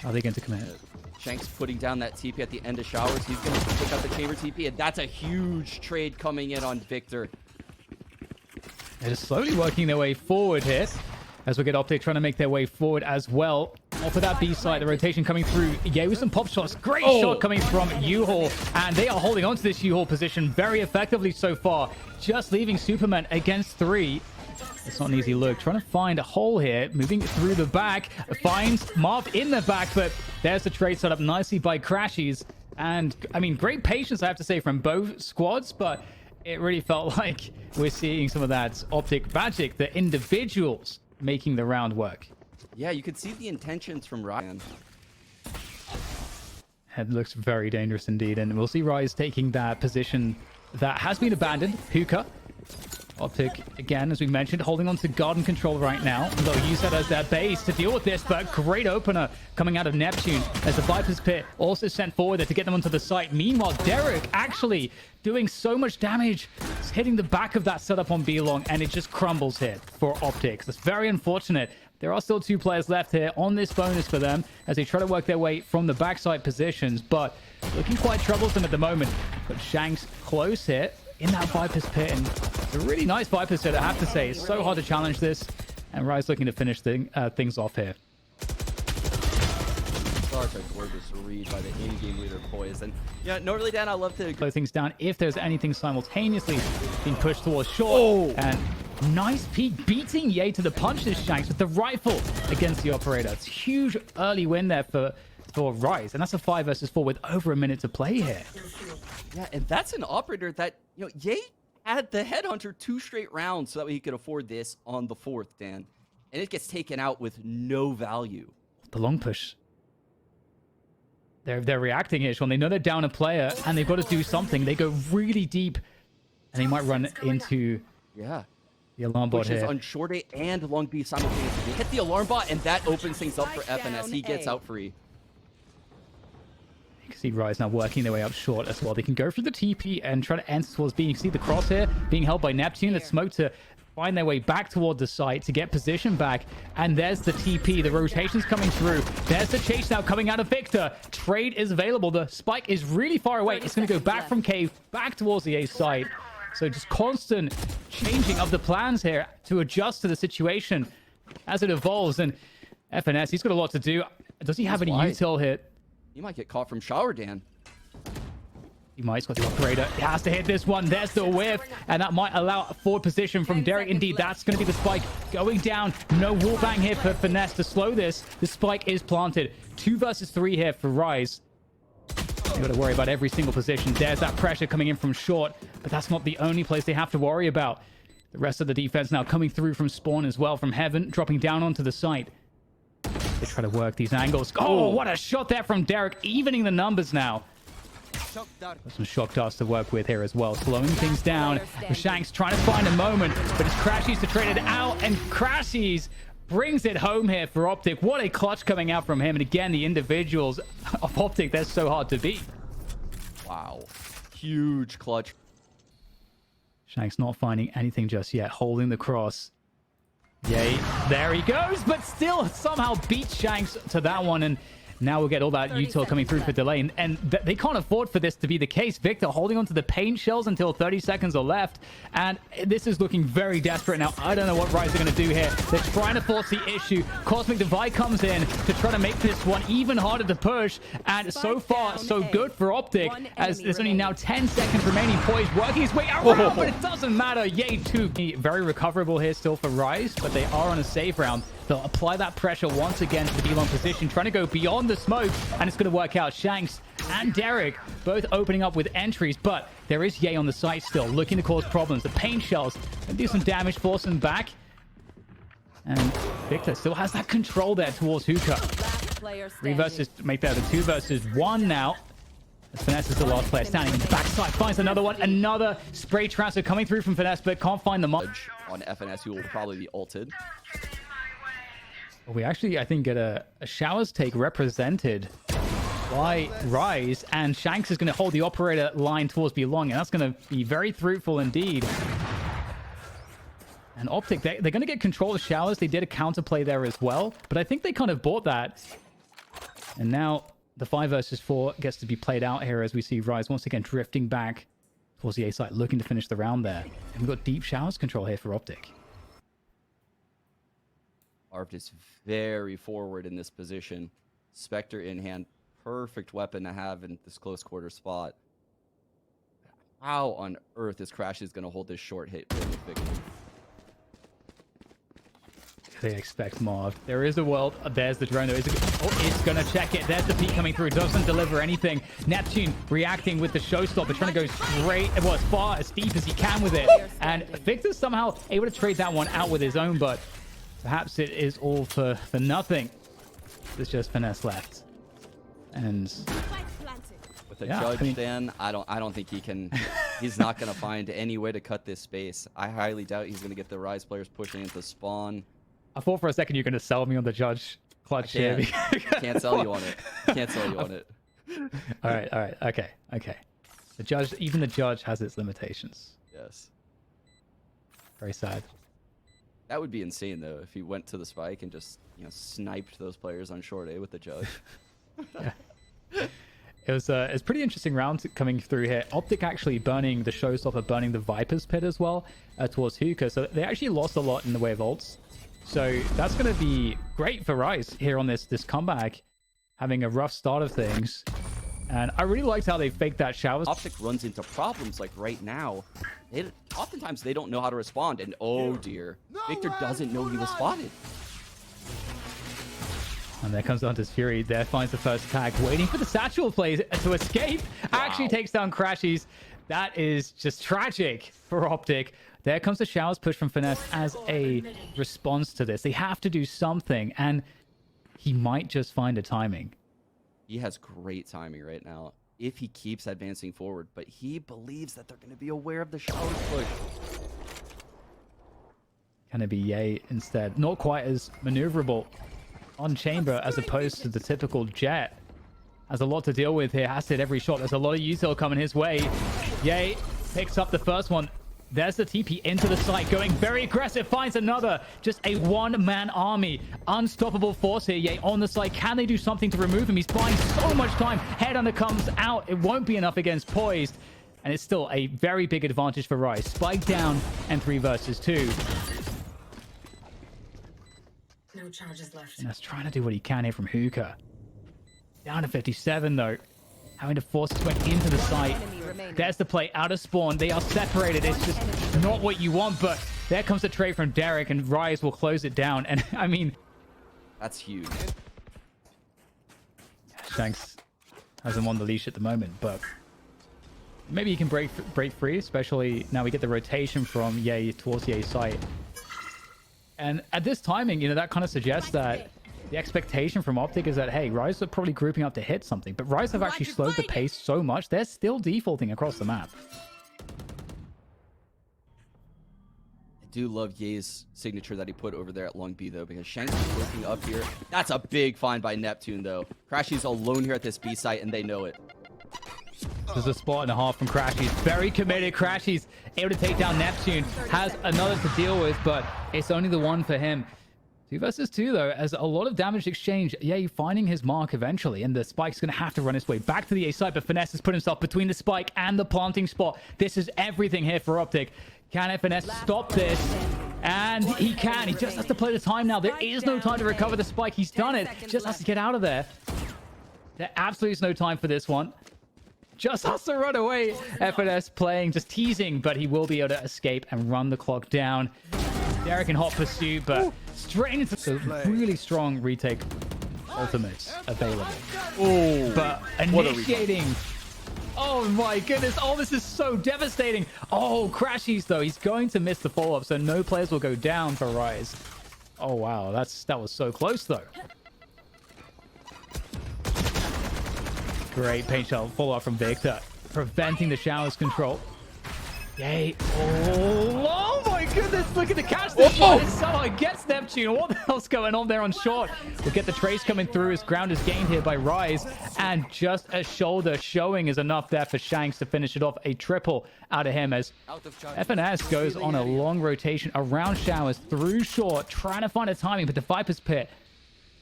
Are they going to commit? Shanks putting down that TP at the end of showers. He's going to pick up the chamber TP, and that's a huge trade coming in on Victor. They're just slowly working their way forward here. As we get OpTic trying to make their way forward as well. Off of that B side, the rotation coming through. Yeah, with some pop shots. Great shot coming from U-Haul. And they are holding on to this U-Haul position very effectively so far. Just leaving Supamen against 3. It's not an easy look. Trying to find a hole here. Moving through the back. Finds Marved in the back, but there's the trade set up nicely by crashies. And, I mean, great patience, I have to say, from both squads, but it really felt like we're seeing some of that OpTic magic, the individuals making the round work. Yeah, you could see the intentions from Ryan. It looks very dangerous indeed, and we'll see Rise taking that position that has been abandoned. Hookah. OpTic, again, as we mentioned, holding on to garden control right now. They'll use that as their base to deal with this, but great opener coming out of Neptune as the Viper's Pit also sent forward there to get them onto the site. Meanwhile, Derrek actually doing so much damage. It's hitting the back of that setup on B-Long, and it just crumbles here for OpTic. That's very unfortunate. There are still 2 players left here on this bonus for them as they try to work their way from the backside positions, but looking quite troublesome at the moment. But Shanks close here in that Viper's Pit, and it's a really nice Viper's Pit, I have to say. It's so hard to challenge this, and Rise looking to finish things off here. Such a gorgeous read by the in-game leader, POISED. And yeah, normally, Dan, I love to slow things down if there's anything simultaneously being pushed towards short. And nice peek, beating Ye to the punch this Shanks with the rifle against the operator. It's a huge early win there for Rise, and that's a 5 versus 4 with over a minute to play here. Yeah, and that's an operator that, you know, Ye had the headhunter 2 straight rounds so that way he could afford this on the 4th, Dan. And it gets taken out with no value. The long push. They're reacting here, Sean. They know they're down a player, and they've got to do something. They go really deep, and they might run into the alarm bot here. Which is on short A and long B simultaneously. They hit the alarm bot, and that opens things up for FNS. He gets out free. You can see Rise now working their way up short as well. They can go for the TP and try to enter towards B. You can see the crosshair being held by Neptune. That's smoke to find their way back toward the site to get position back. And there's the TP. The rotation's coming through. There's the chase now coming out of Victor. Trade is available. The spike is really far away. It's going to go back from Cave, back towards the A site. So just constant changing of the plans here to adjust to the situation as it evolves. And FNS, he's got a lot to do. Does he have any util hit? He might get caught from shower, Dan. He might. He's got the operator. He has to hit this one. There's the whiff. And that might allow a forward position from Derrek. Indeed, that's going to be the spike going down. No wallbang here for Finesse to slow this. The spike is planted. 2 versus 3 here for Rise. You've got to worry about every single position. There's that pressure coming in from short. But that's not the only place they have to worry about. The rest of the defense now coming through from spawn as well. From heaven, dropping down onto the site. They try to work these angles. Oh, what a shot there from Derrek. Evening the numbers now. Some shock darts to work with here as well. Slowing things down. Shanks trying to find a moment, but it's crashies to trade it out, and crashies brings it home here for OpTic. What a clutch coming out from him. And again, the individuals of OpTic, they're so hard to beat. Wow. Huge clutch. Shanks not finding anything just yet. Holding the cross. Yay. There he goes, but still somehow beats Shanks to that one. And now we'll get all that util coming through for delay. And they can't afford for this to be the case. Victor holding onto the paint shells until 30 seconds are left. And this is looking very desperate now. I don't know what Rise are going to do here. They're trying to force the issue. Cosmic Divide comes in to try to make this one even harder to push. And so far, so good for OpTic, as there's only now 10 seconds remaining. POISED working his way around, but it doesn't matter. Yay, 2. Very recoverable here still for Rise, but they are on a save round. They'll apply that pressure once again to the B-Long position, trying to go beyond the smoke, and it's going to work out. Shanks and Derrek both opening up with entries, but there is Ye on the site still, looking to cause problems. The paint shells can do some damage, force them back. And Victor still has that control there towards Hookah. 3 versus, make that a 2 versus 1 now. As Finesse is the last player standing in the backside, finds another one. Another spray transfer coming through from Finesse, but can't find the much. On FNS, who will probably be ulted. We actually, I think, get a Showers take represented by Rise, and Shanks is going to hold the operator line towards B-Long, and that's going to be very fruitful indeed. And OpTic, they're going to get control of Showers. They did a counterplay there as well, but I think they kind of bought that. And now the 5 versus 4 gets to be played out here as we see Rise once again drifting back towards the A site, looking to finish the round there. And we've got deep showers control here for OpTic. Marved is very forward in this position. Spectre in hand. Perfect weapon to have in this close quarter spot. How on earth is crashies going to hold this short hit really effectively? They expect Marv. There is a world. There's the drone. It's going to check it. There's the peak coming through. Doesn't deliver anything. Neptune reacting with the showstopper, trying to go straight, well, as far, as deep as he can with it. And Victor's somehow able to trade that one out with his own, but perhaps it is all for nothing. There's just finesse left. And with the judge, Dan, I don't think he can. He's not going to find any way to cut this space. I highly doubt he's going to get the Rise players pushing into spawn. I thought for a second you're going to sell me on the judge clutch here. Can't sell you on it. Can't sell you on it. All right. Okay. The judge, even the judge has its limitations. Yes. Very sad. That would be insane though if he went to the spike and just sniped those players on short A with the judge. Yeah. It's a pretty interesting round coming through here. OpTic actually burning the showstopper, burning the Viper's Pit as well towards Hookah. So they actually lost a lot in the way of ults. So that's going to be great for Rise here on this comeback, having a rough start of things. And I really liked how they faked that showers. OpTic runs into problems like right now. Oftentimes they don't know how to respond. And oh dear, Victor doesn't know he was spotted. And there comes Hunter's Fury. There finds the first tag, waiting for the satchel plays to escape. Wow. Actually takes down crashies. That is just tragic for OpTic. There comes the showers push from Finesse as a response to this. They have to do something, and he might just find a timing. He has great timing right now if he keeps advancing forward, but he believes that they're going to be aware of the showers push. Can it be Yay instead? Not quite as maneuverable on chamber as opposed to the typical Jet. Has a lot to deal with here. Has to hit every shot. There's a lot of util coming his way. Yay picks up the first one. There's the TP into the site, going very aggressive, finds another. Just a one-man army. Unstoppable force here, Yay, on the site. Can they do something to remove him? He's buying so much time. Headhunter comes out. It won't be enough against Poised. And it's still a very big advantage for Rise. Spike down and 3 versus 2. No charges left. And that's trying to do what he can here from Hookah. Down to 57, though. Having to force his way into the site. There's the play out of spawn. They are separated. It's just not what you want, but there comes the trade from Derrek, and Rise will close it down. And I mean, that's huge. Shanks hasn't won the leash at the moment, but maybe he can break free, especially now we get the rotation from Yay towards the A site. And at this timing, that kind of suggests that the expectation from OpTic is that, hey, Rise are probably grouping up to hit something. But Rise have actually slowed the pace so much, they're still defaulting across the map. I do love Ye's signature that he put over there at Long B, though, because Shanks is working up here. That's a big find by Neptune, though. Crashies alone here at this B site, and they know it. There's a spot and a half from crashies. Very committed. crashies able to take down Neptune. Has another to deal with, but it's only the one for him. 2 versus 2, though, as a lot of damage exchange. Yay, finding his mark eventually, and the Spike's going to have to run his way back to the A site, but Finesse has put himself between the Spike and the planting spot. This is everything here for OpTic. Can Finesse stop this? And he can. He just has to play the time now. There is no time to recover the Spike. He's done it. Just has to get out of there. There absolutely is no time for this one. Just has to run away. FNS playing, just teasing, but he will be able to escape and run the clock down. Derrek in hot pursuit, but straight into the really strong retake ultimates available. Oh, but initiating. Oh my goodness. Oh, this is so devastating. Oh, crashies though. He's going to miss the follow-up, so no players will go down for Rise. Oh wow, that was so close though. Great paint shell follow-up from Victor, preventing the showers control. Yay. Oh my goodness, look at the catch this one. It's somehow gets Neptune. What the hell's going on there on short? We'll get the trace coming through as ground is gained here by Rise. And just a shoulder showing is enough there for Shanks to finish it off. A triple out of him as FNS goes on a long rotation around showers through short, trying to find a timing, but the Viper's Pit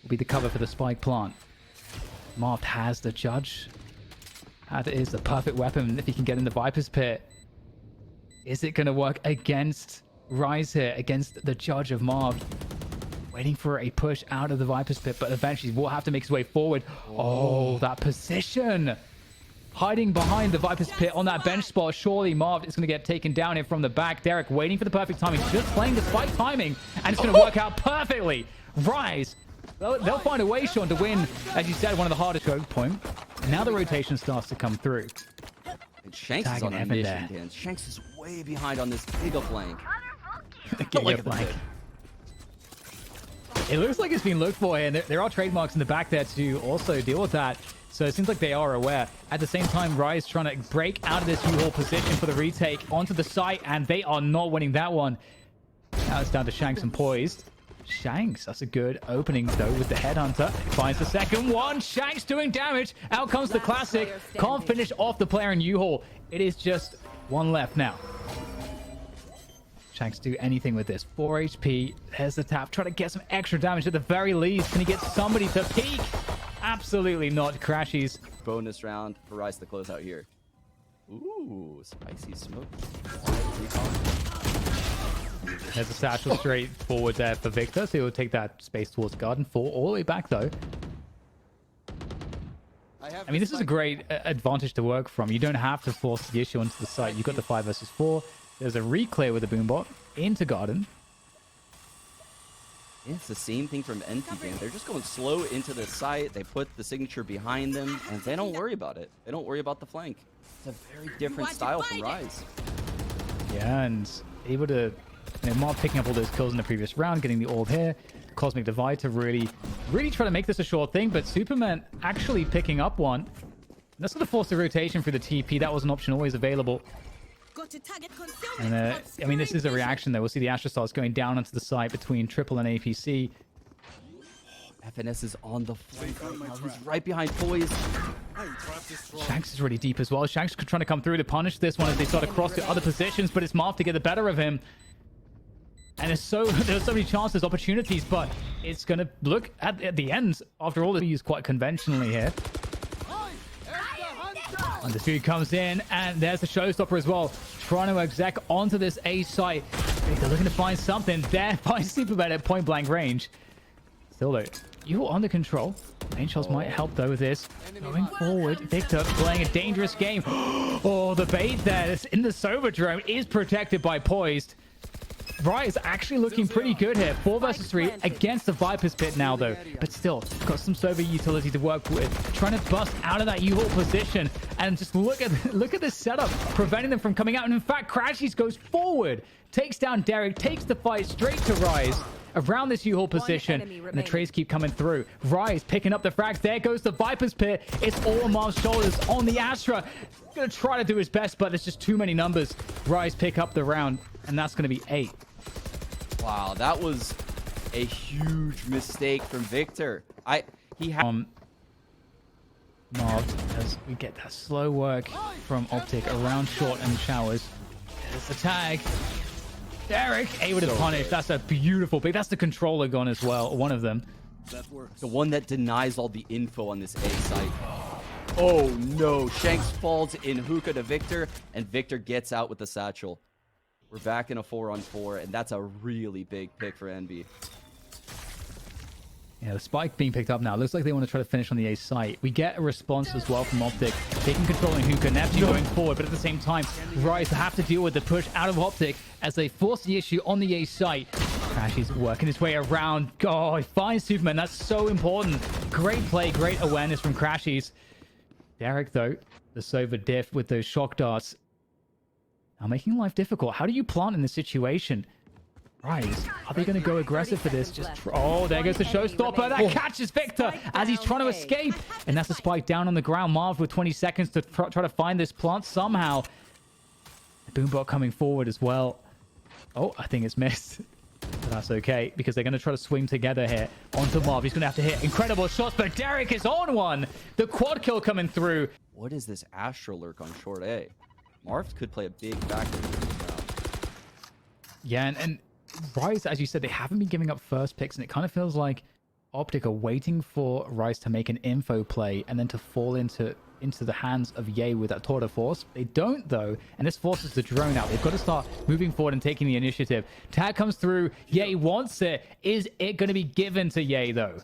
will be the cover for the Spike plant. Marved has the judge. That is the perfect weapon if he can get in the Viper's Pit. Is it going to work against Rise here, against the judge of Marved? Waiting for a push out of the Viper's Pit, but eventually will have to make his way forward. Oh, that position. Hiding behind the Viper's Pit on that bench spot. Surely Marved is going to get taken down here from the back. Derrek waiting for the perfect timing. Just playing the spike timing. And it's going to work out perfectly. Rise. They'll find a way, Sean, to win, as you said, one of the hardest choke point. And now the rotation starts to come through. And Shanks is on a mission, Dan. Shanks is way behind on this Giga flank. Giga flank. It looks like it's been looked for here, and there are trademarks in the back there to also deal with that. So it seems like they are aware. At the same time, Rise trying to break out of this U-Haul position for the retake onto the site, and they are not winning that one. Now it's down to Shanks and Poised. Shanks, that's a good opening though with the headhunter. Finds the second one. Shanks doing damage. Out comes the classic. Can't finish off the player in U-Haul. It is just one left now. Shanks do anything with this. 4 HP. There's the tap. Try to get some extra damage at the very least. Can he get somebody to peek? Absolutely not. Crashies. Bonus round for Rise to close out here. Ooh, spicy smoke. There's a satchel straight forward there for Victor, so he'll take that space towards Garden 4 all the way back though. I mean, this is a great advantage to work from. You don't have to force the issue onto the site. You've got the 5 versus 4. There's a reclear with the boombot into Garden. It's the same thing from NT, Dan. They're just going slow into the site. They put the signature behind them, and they don't worry about it. They don't worry about the flank. It's a very different style from Rise. Yeah, and able to, Marv picking up all those kills in the previous round, getting the orb here. Cosmic Divide to really try to make this a short thing, but Supamen actually picking up one. And that's going to force the rotation through the TP. That was an option always available. And I mean, this is a reaction though. We'll see the Astra Stars going down onto the site between Triple and APC. FNS is on the flank right now. He's right behind Poised. Shanks is really deep as well. Shanks trying to come through to punish this one as they start across to other positions, but it's Marv to get the better of him. And there's so many chances, opportunities, but it's going to look at the end. After all, they use quite conventionally here. And the dude comes in, and there's the showstopper as well. Trying to exec onto this A site. They're looking to find something. There finds Superman at point blank range. Still though, you're under control. Main shots might help though with this. Going forward, Victor playing a dangerous game. Oh, the bait there in the Soberdrome is protected by Poised. Rise actually looking pretty good here. 4 versus 3 against the Viper's Pit now, though. But still, got some Sober utility to work with. Trying to bust out of that U-Haul position. And just look at this setup, preventing them from coming out. And in fact, crashies goes forward. Takes down Derrek, takes the fight straight to Rise. Around this U-Haul position. And the trades keep coming through. Rise picking up the frags. There goes the Viper's Pit. It's all on Marv's shoulders on the Astra. Gonna try to do his best, but there's just too many numbers. Rise pick up the round. And that's going to be 8. Wow, that was a huge mistake from Victor. He had Marved as we get that slow work from OpTic around short and showers. There's the tag. Derrek able to punish. That's a beautiful pick. That's the controller gone as well. One of them. That works. The one that denies all the info on this A site. Oh no, Shanks falls in hookah to Victor, and Victor gets out with the satchel. We're back in a 4-on-4, and that's a really big pick for NB. Yeah, the spike being picked up now. Looks like they want to try to finish on the A site. We get a response as well from OpTic. Taking controlling hookah. Neptune going forward, but at the same time, Rise have to deal with the push out of OpTic as they force the issue on the A site. Crashies working his way around. Oh, he finds Superman. That's so important. Great play, great awareness from Crashies. Derrek, though, the Sova diff with those shock darts. Now making life difficult. How do you plant in this situation? Rise, are they going to go aggressive for this? Oh, there goes the showstopper. That catches Victor as he's trying to escape. And that's a spike down on the ground. Marved with 20 seconds to try to find this plant somehow. The boombot coming forward as well. Oh, I think it's missed. But that's okay, because they're going to try to swing together here onto Marv. He's going to have to hit incredible shots, but Derrek is on one. The quad kill coming through. What is this Astro Lurk on short A? Marv could play a big factor in this round. Yeah, and Rise, as you said, they haven't been giving up first picks, and it kind of feels like OpTic are waiting for Rice to make an info play and then to fall into the hands of Ye with that tour de force. They don't though, and this forces the drone out. They've got to start moving forward and taking the initiative. Tag comes through. Ye wants it. Is it going to be given to Ye though?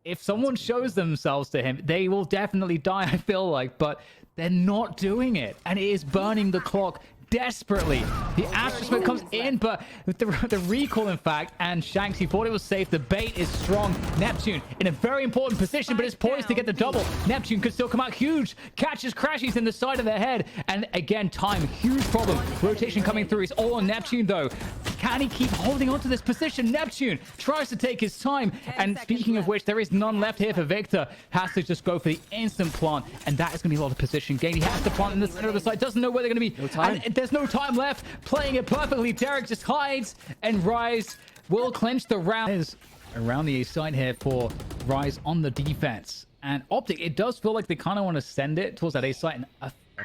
If someone shows themselves to him, they will definitely die, I feel like, but they're not doing it, and it is burning the clock desperately. The Astra Smoke comes in, but the recall, in fact, and Shanks, he thought it was safe. The bait is strong. Neptune in a very important position, but is poised to get the double. Neptune could still come out huge. Catches crashies in the side of their head. And again, time, huge problem. Rotation coming through. It's all on Neptune, though. Can he keep holding on to this position? Neptune tries to take his time. And speaking of which, there is none left here for Victor. Has to just go for the instant plant. And that is going to be a lot of position gain. He has to plant in the center of the site. Doesn't know where they're going to be. No time. And there's no time left. Playing it perfectly. Derrek just hides. And Rise will clinch the round. Is around the A side here for Rise on the defense. And OpTic, it does feel like they kind of want to send it towards that A site. And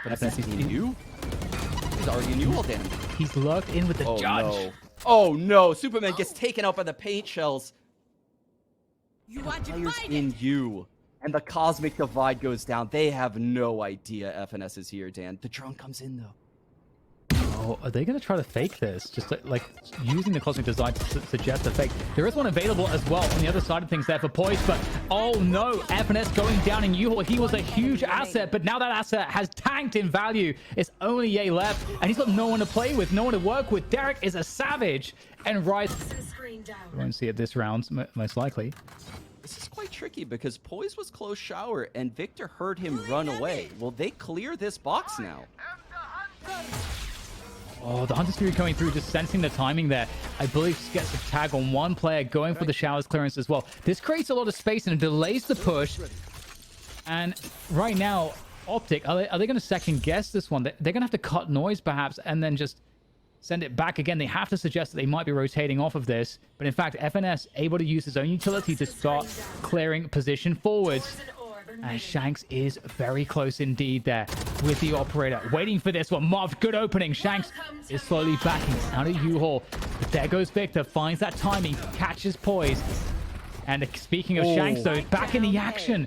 He's already in you all damn. He's lurked in with the judge. No. Oh no, Superman gets taken out by the paint shells. Players in you. And the cosmic divide goes down. They have no idea FNS is here, Dan. The drone comes in though. Oh, are they going to try to fake this? Just like using the cosmic design to suggest a fake. There is one available as well on the other side of things there for Poise, but oh no, FNS going down in U-Haul. He was a huge asset, but now that asset has tanked in value. It's only Ye left, and he's got no one to play with, no one to work with. Derrek is a savage, and Rise won't see it this round, most likely. This is quite tricky because Poise was close shower and Victor heard him run away. Will they clear this box now? Oh, the Hunter's Fury coming through, just sensing the timing there. I believe gets a tag on one player, going for the showers clearance as well. This creates a lot of space and it delays the push. And right now, OpTic, are they going to second guess this one? They're going to have to cut noise perhaps and then just send it back again. They have to suggest that they might be rotating off of this. But in fact, FNS able to use his own utility to start clearing position forwards. And Shanks is very close indeed there with the operator. Waiting for this one. Marved, good opening. Shanks is slowly backing out of U-Haul. But there goes Victor. Finds that timing. Catches Poise. And speaking of Shanks, though, back in the action.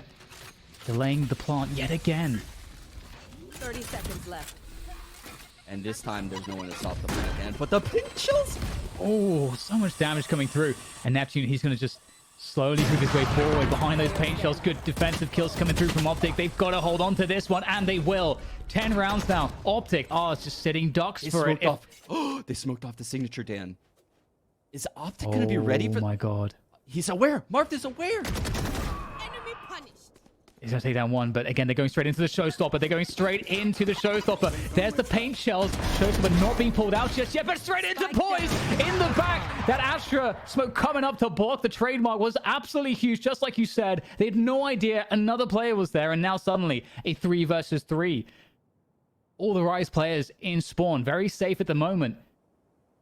Delaying the plant yet again. 30 seconds left. And this time, there's no one to stop the plant hand. But the pink shells. Oh, so much damage coming through. And Neptune, he's going to just slowly move his way forward behind those paint shells. Good defensive kills coming through from OpTic. They've got to hold on to this one, and they will. 10 rounds now. OpTic, it's just sitting ducks for it. Oh, they smoked off the signature, Dan. Is OpTic going to be ready for... Oh my god. He's aware. Marved is aware. Enemy punished. He's going to take down one, but again, they're going straight into the showstopper. They're going straight into the showstopper. There's the paint shells. Showstopper not being pulled out just yet, but straight into Poise in the back. That Astra Smoke coming up to block the trademark was absolutely huge, just like you said. They had no idea another player was there, and now suddenly a 3 versus 3. All the Rise players in spawn, very safe at the moment.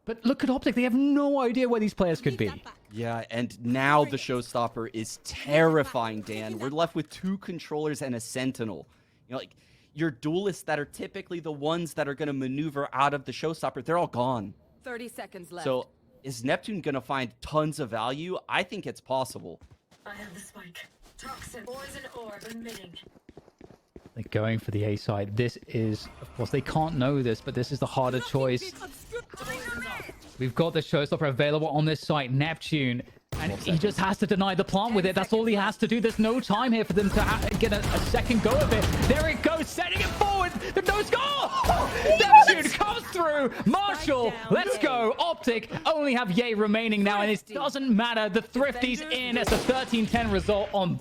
But look at OpTic. They have no idea where these players could be. Yeah, and now the showstopper is terrifying, Dan. We're left with 2 controllers and a sentinel. You know, like, your duelists that are typically the ones that are going to maneuver out of the showstopper, they're all gone. 30 seconds left. So, is Neptune going to find tons of value? I think it's possible. I have the spike. Toxin, poison orb emitting. They're going for the A side. This is, of course, they can't know this, but this is the harder choice. We've got the showstopper available on this site, Neptune, and he just has to deny the plant with it. That's all he has to do. There's no time here for them to get a second go of it. There it goes, setting it forward. The no score. Neptune comes through. Marshall, let's go. OpTic only have Ye remaining now, and it doesn't matter. The Thrifty's in. It's a 13-10 result on